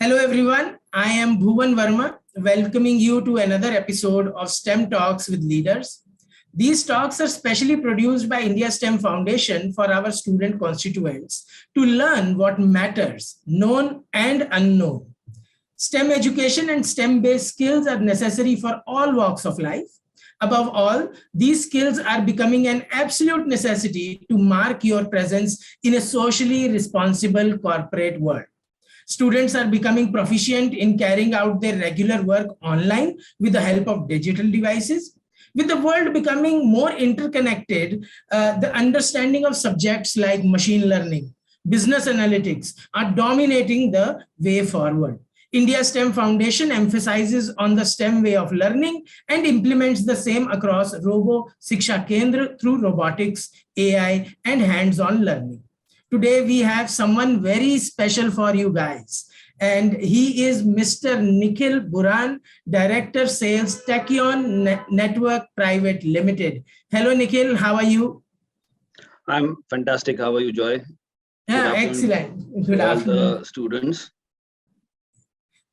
Hello everyone, I am Bhuvan Verma, welcoming you to another episode of STEM Talks with Leaders. These talks are specially produced by India STEM Foundation for our student constituents to learn what matters, known and unknown. STEM education and STEM-based skills are necessary for all walks of life. Above all, these skills are becoming an absolute necessity to mark your presence in a socially responsible corporate world. Students are becoming proficient in carrying out their regular work online with the help of digital devices. With the world becoming more interconnected, the understanding of subjects like machine learning, business analytics are dominating the way forward. India STEM Foundation emphasizes on the STEM way of learning and implements the same across Robo Siksha Kendra through robotics, AI, and hands-on learning. Today, we have someone very special for you guys, and he is Mr. Nikhil Buran, Director Sales, Takyon Networks Pvt Limited. Hello, Nikhil. How are you? I'm fantastic. How are you, Joy? Yeah, excellent. Good afternoon. All the students.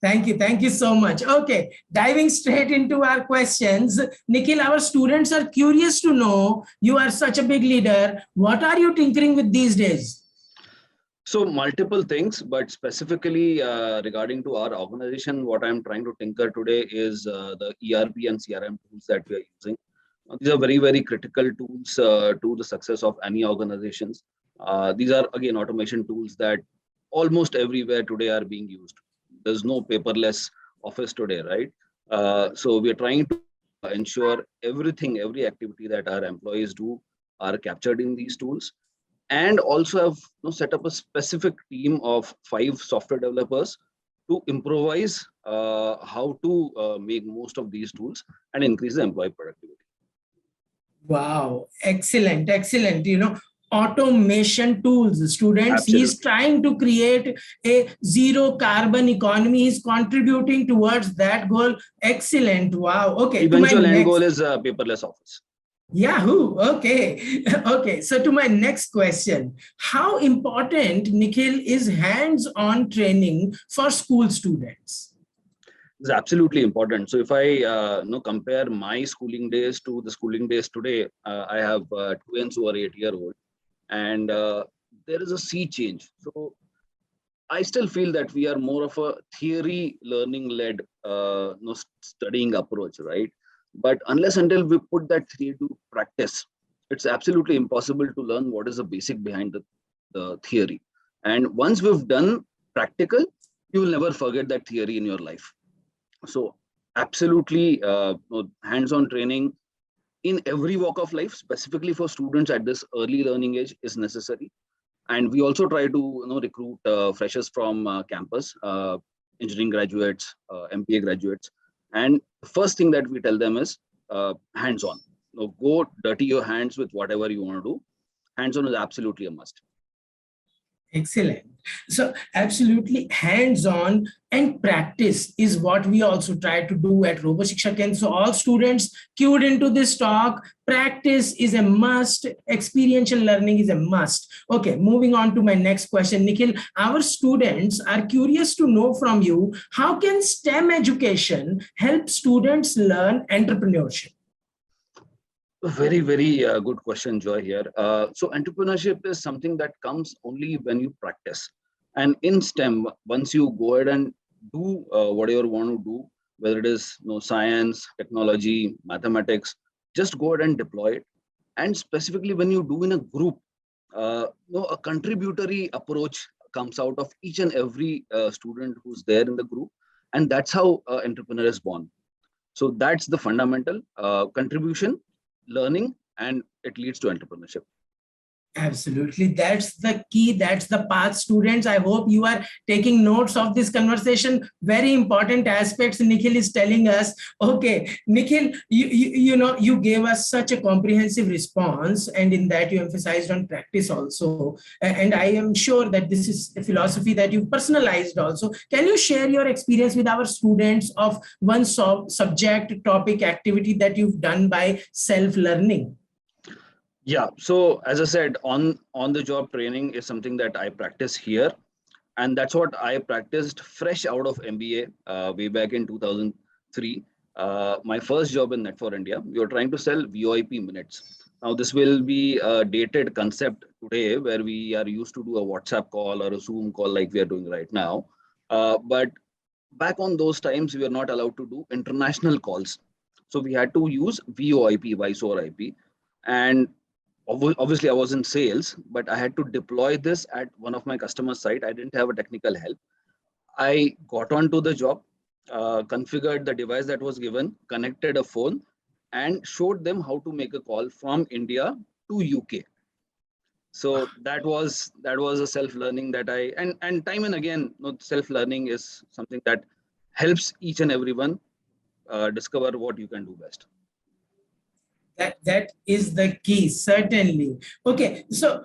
Thank you. Thank you so much. Okay, diving straight into our questions. Nikhil, our students are curious to know, you are such a big leader. What are you tinkering with these days? So multiple things, but specifically regarding to our organization, what I'm trying to tinker today is the ERP and CRM tools that we are using. These are very, very critical tools to the success of any organizations. These are, again, automation tools that almost everywhere today are being used. There's no paperless office today, right? So we are trying to ensure everything, every activity that our employees do are captured in these tools. And also have set up a specific team of 5 software developers to improvise how to make most of these tools and increase the employee productivity. Wow, excellent, excellent. Automation tools, students. Absolutely. He's trying to create a zero carbon economy. He's contributing towards that goal. Excellent. Wow. Okay. Eventual end goal is a paperless office. Yahoo. Okay. Okay. So to my next question, how important, Nikhil, is hands-on training for school students? It's absolutely important. So if I compare my schooling days to the schooling days today, I have twins who are 8-year-old, and there is a sea change. So I still feel that we are more of a theory learning-led studying approach, right? But unless until we put that theory to practice, it's absolutely impossible to learn what is the basic behind the theory. And once we've done practical, you will never forget that theory in your life. So absolutely hands-on training in every walk of life, specifically for students at this early learning age, is necessary. And we also try to recruit freshers from campus, engineering graduates, MBA graduates. And the first thing that we tell them is hands-on. Go dirty your hands with whatever you want to do. Hands-on is absolutely a must. Excellent. So absolutely hands-on and practice is what we also try to do at Robo Siksha Kendra. So all students cued into this talk, practice is a must, experiential learning is a must. Okay, moving on to my next question. Nikhil, our students are curious to know from you, how can STEM education help students learn entrepreneurship? Very, very good question, Joy, here. So entrepreneurship is something that comes only when you practice. And in STEM, once you go ahead and do whatever you want to do, whether it is science, technology, mathematics, just go ahead and deploy it. And specifically when you do in a group, a contributory approach comes out of each and every student who's there in the group. And that's how entrepreneur is born. So that's the fundamental contribution, learning, and it leads to entrepreneurship. Absolutely. That's the key. That's the path, students. I hope you are taking notes of this conversation. Very important aspects Nikhil is telling us. Okay, Nikhil, you gave us such a comprehensive response, and in that you emphasized on practice also. And I am sure that this is a philosophy that you've personalized also. Can you share your experience with our students of one subject, topic, activity that you've done by self-learning? Yeah, so as I said, on the job training is something that I practice here. And that's what I practiced fresh out of MBA way back in 2003. My first job in Net for India, we were trying to sell VoIP minutes. Now, this will be a dated concept today where we are used to do a WhatsApp call or a Zoom call like we are doing right now. But back on those times, we were not allowed to do international calls. So we had to use VoIP, voice over IP. And obviously, I was in sales, but I had to deploy this at one of my customer site. I didn't have a technical help. I got onto the job, configured the device that was given, connected a phone, and showed them how to make a call from India to UK. So that was a self learning that I and time and again, self learning is something that helps each and everyone discover what you can do best. That is the key, certainly. Okay, so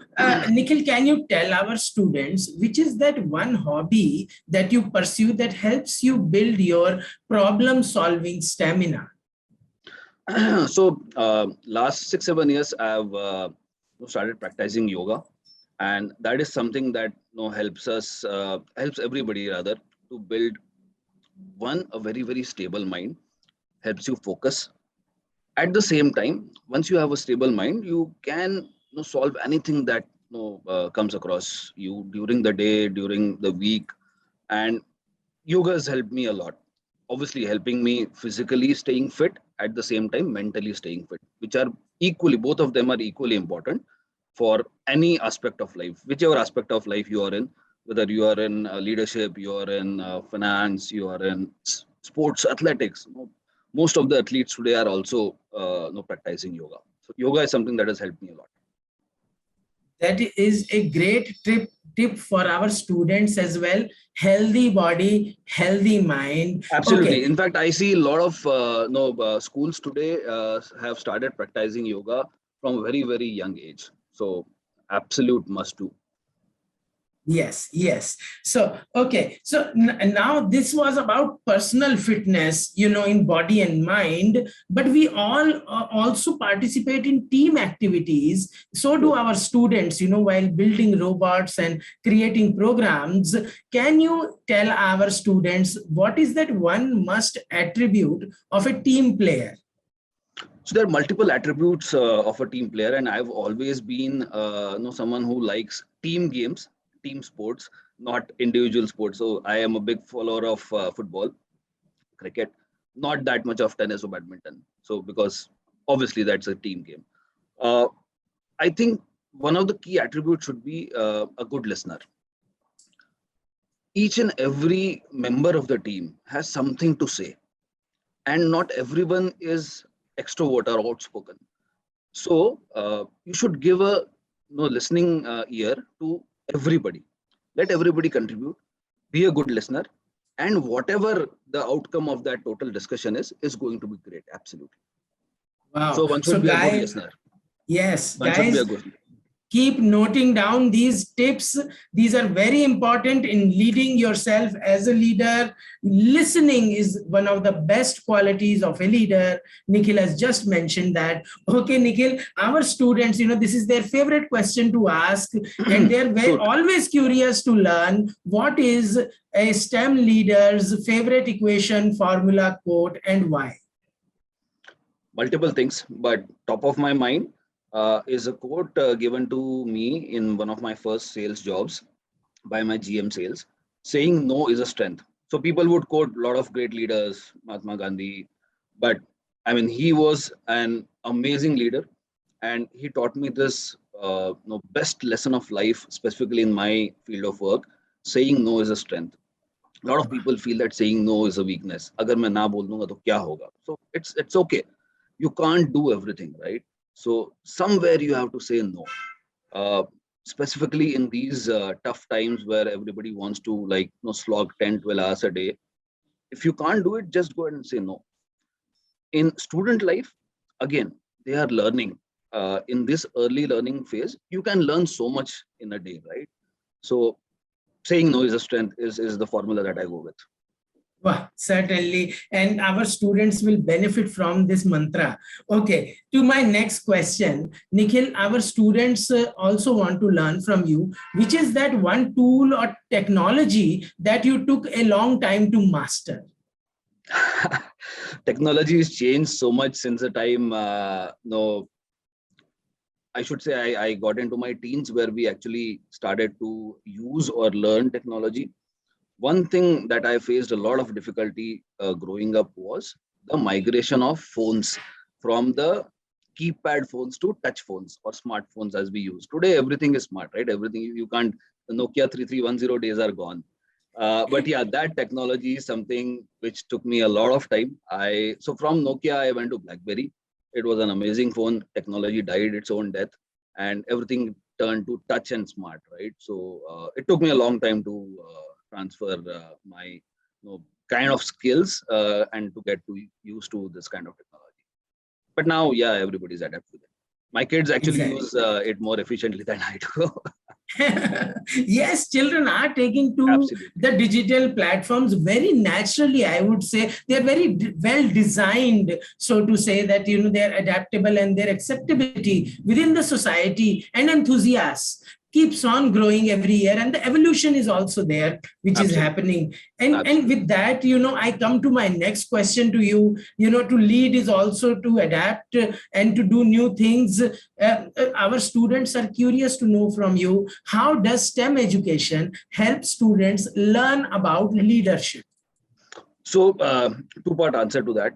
Nikhil, can you tell our students which is that one hobby that you pursue that helps you build your problem solving stamina? So last 6-7 years I've started practicing yoga, and that is something that helps us helps everybody rather to build a very stable mind, helps you focus. At the same time, once you have a stable mind, you can solve anything that comes across you during the day, during the week. And yoga has helped me a lot, obviously helping me physically staying fit, at the same time mentally staying fit, which are equally, both of them are equally important for any aspect of life, whichever aspect of life you are in, whether you are in leadership, you are in finance, you are in sports, athletics. Most of the athletes today are also practicing yoga. So yoga is something that has helped me a lot. That is a great tip for our students as well. Healthy body, healthy mind. Absolutely. Okay. In fact, I see a lot of schools today have started practicing yoga from a very young age. So absolute must do. Yes. So, okay. So now this was about personal fitness, in body and mind, but we all also participate in team activities. So do our students, while building robots and creating programs. Can you tell our students what is that one must attribute of a team player? So there are multiple attributes of a team player, and I've always been someone who likes team games, team sports, not individual sports. So I am a big follower of football, cricket, not that much of tennis or badminton. So because obviously that's a team game. I think one of the key attributes should be a good listener. Each and every member of the team has something to say, and not everyone is extrovert or outspoken. So you should give a listening ear to everybody. Let everybody contribute. Be a good listener, and whatever the outcome of that total discussion is going to be great. Absolutely. Wow. So one should be a good listener. Yes, One guys. should be a good. Keep noting down these tips. These are very important in leading yourself as a leader. Listening is one of the best qualities of a leader. Nikhil has just mentioned that. Okay, Nikhil, our students, this is their favorite question to ask, and they're always curious to learn what is a STEM leader's favorite equation, formula, quote, and why. Multiple things, but top of my mind is a quote given to me in one of my first sales jobs by my GM sales, saying no is a strength. So people would quote a lot of great leaders, Mahatma Gandhi, but I mean, he was an amazing leader, and he taught me this best lesson of life, specifically in my field of work. Saying no is a strength. A lot of people feel that saying no is a weakness. Agar main na bol dunga to kya hoga? So it's okay. You can't do everything, right? So somewhere you have to say no. Specifically in these tough times where everybody wants to slog 10, 12 hours a day. If you can't do it, just go ahead and say no. In student life, again, they are learning. In this early learning phase, you can learn so much in a day, right? So saying no is a strength is the formula that I go with. Wow, certainly. And our students will benefit from this mantra. Okay, to my next question, Nikhil, our students also want to learn from you, which is that one tool or technology that you took a long time to master? Technology has changed so much since the time, no, I should say I got into my teens where we actually started to use or learn technology. One thing that I faced a lot of difficulty growing up was the migration of phones from the keypad phones to touch phones or smartphones as we use. Today, everything is smart, right? Everything you can't, the Nokia 3310 days are gone. But yeah, that technology is something which took me a lot of time. So from Nokia, I went to BlackBerry. It was an amazing phone. Technology died its own death, and everything turned to touch and smart, right? So it took me a long time to transfer my kind of skills and to get to used to this kind of technology. But now, yeah, everybody's adapted to it. My kids actually Exactly. use it more efficiently than I do. Yes, children are taking to Absolutely. the digital platforms very naturally. I would say they're very well designed, so to say that they're adaptable, and their acceptability within the society and enthusiasts keeps on growing every year, and the evolution is also there, which is Absolutely. happening. And Absolutely. with that, I come to my next question to you. To lead is also to adapt and to do new things. Our students are curious to know from you, how does STEM education help students learn about leadership? So, two-part answer to that.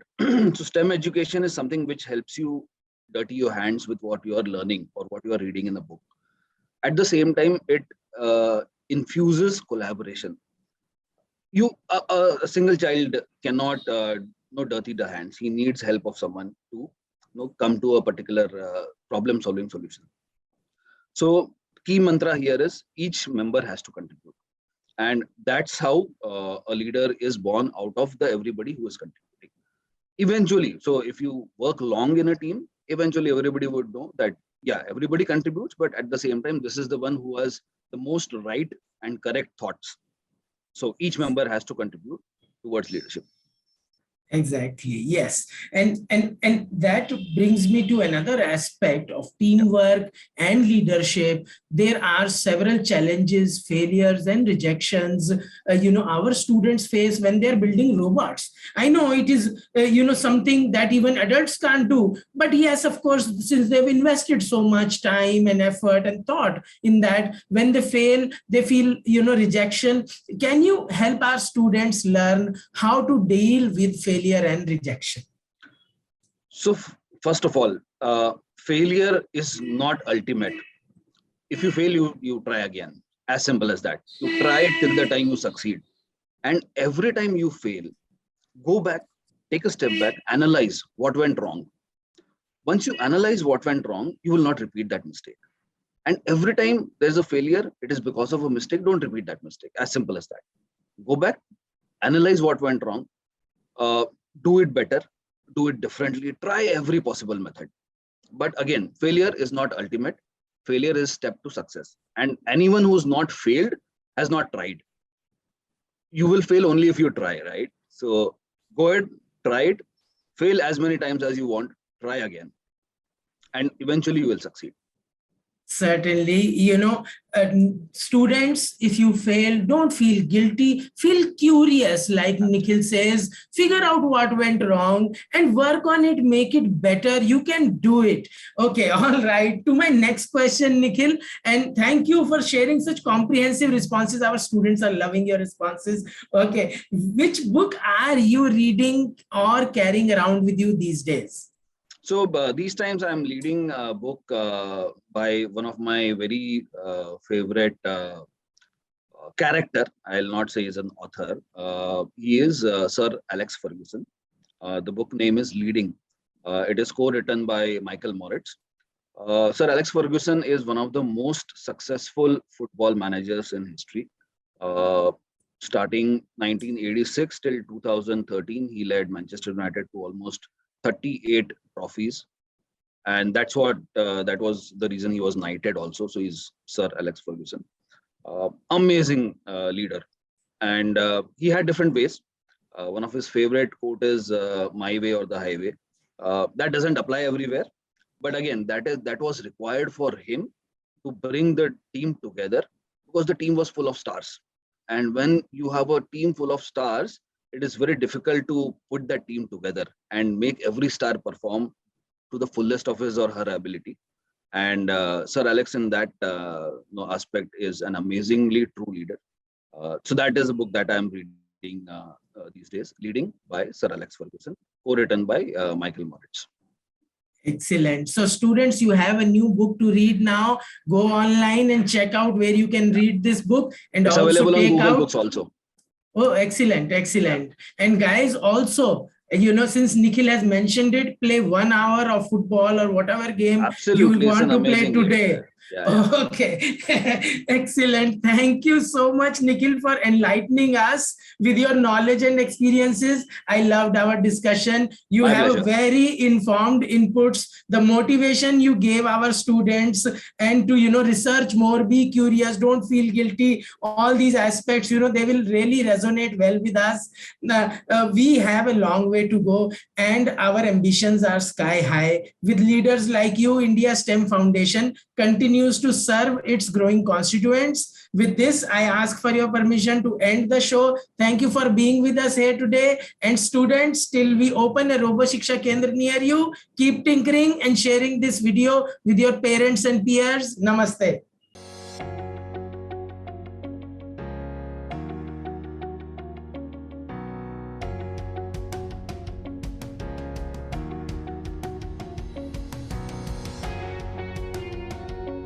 So, STEM education is something which helps you dirty your hands with what you are learning or what you are reading in the book. At the same time, it infuses collaboration. A single child cannot dirty the hands. He needs help of someone to come to a particular problem-solving solution. So, key mantra here is each member has to contribute. And that's how a leader is born out of the everybody who is contributing. Eventually, so if you work long in a team, eventually everybody would know that, yeah, everybody contributes, but at the same time, this is the one who has the most right and correct thoughts. So each member has to contribute towards leadership. Exactly. Yes. And that brings me to another aspect of Yeah. teamwork and leadership. There are several challenges, failures, and rejections. Our students face when they're building robots. I know it is something that even adults can't do. But yes, of course, since they've invested so much time and effort and thought in that, when they fail, they feel rejection. Can you help our students learn how to deal with failure and rejection? So first of all, failure is not ultimate. If you fail, you try again. As simple as that. You try it till the time you succeed. And every time you fail, go back, take a step back, analyze what went wrong. Once you analyze what went wrong, you will not repeat that mistake. And every time there's a failure, it is because of a mistake. Don't repeat that mistake. As simple as that. Go back, analyze what went wrong, uh, do it better, do it differently, try every possible method. But again, failure is not ultimate. Failure is step to success. And anyone who's not failed has not tried. You will fail only if you try, right? So go ahead, try it, fail as many times as you want, try again, and eventually you will succeed. Certainly, students, if you fail, don't feel guilty, feel curious, like Nikhil says, figure out what went wrong and work on it, make it better. You can do it. Okay, all right. To my next question, Nikhil, and thank you for sharing such comprehensive responses. Our students are loving your responses. Okay, which book are you reading or carrying around with you these days? So these times I'm reading a book by one of my very favorite character. I'll not say he's an author. He is Sir Alex Ferguson. The book name is Leading. It is co-written by Michael Moritz. Sir Alex Ferguson is one of the most successful football managers in history. Uh, Starting 1986 till 2013, he led Manchester United to almost 38 trophies, and that was the reason he was knighted also. So he's Sir Alex Ferguson. Amazing leader, and he had different ways. One of his favorite quote is "My way or the highway." That doesn't apply everywhere, but again, that was required for him to bring the team together because the team was full of stars. And when you have a team full of stars, it is very difficult to put that team together and make every star perform to the fullest of his or her ability. And Sir Alex, in that aspect, is an amazingly true leader. So that is a book that I am reading these days, Leading by Sir Alex Ferguson, co-written by Michael Moritz. Excellent. So students, you have a new book to read now. Go online and check out where you can read this book, and It's also available on take Google out. Books also. Oh, excellent, excellent. And guys, also, since Nikhil has mentioned it, play 1 hour of football or whatever game Absolutely, you want to play game. today. Yeah. Okay, excellent. Thank you so much, Nikhil, for enlightening us with your knowledge and experiences. I loved our discussion. You My have pleasure. very informed inputs, the motivation you gave our students, and to research more, be curious, don't feel guilty. All these aspects, they will really resonate well with us. We have a long way to go, and our ambitions are sky high. With leaders like you, India STEM Foundation continues to serve its growing constituents. With this, I ask for your permission to end the show. Thank you for being with us here today. And students, till we open a Robo Siksha Kendra near you, keep tinkering and sharing this video with your parents and peers. Namaste.